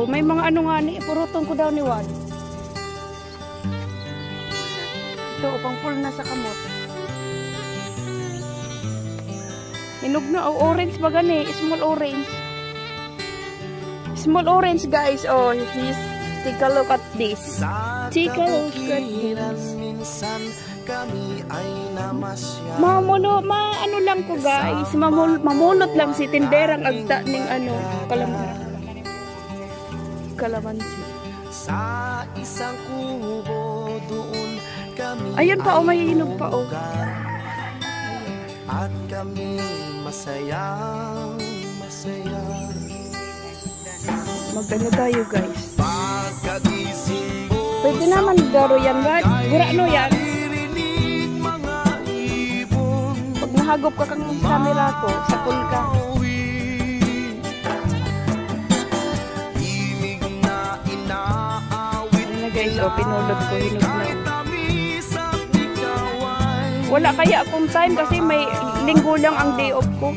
O may mga ano nga ni, purutong ko daw ni Juan. Ito, pang full na sa kamot. Hinog na, oh, orange ba gani? Small orange. Small orange, guys. Oh, take a look at this. Take a look at this. Ano lang ko, guys. Mamulot lang si tinderang agta ning ano, kalamansi. Sa isang kubo doon kami. Ayun pa, oh, may hinog pa, oh. At kami masayang masaya. Magano tayo, guys. Pwede naman garo yan, right? Gurano yan. Pag nahagop ka kang camera ko, sapul ka. Ano na, guys, oh, pinulot ko, hinog na. Wala kaya akong time kasi may linggo lang ang day off ko.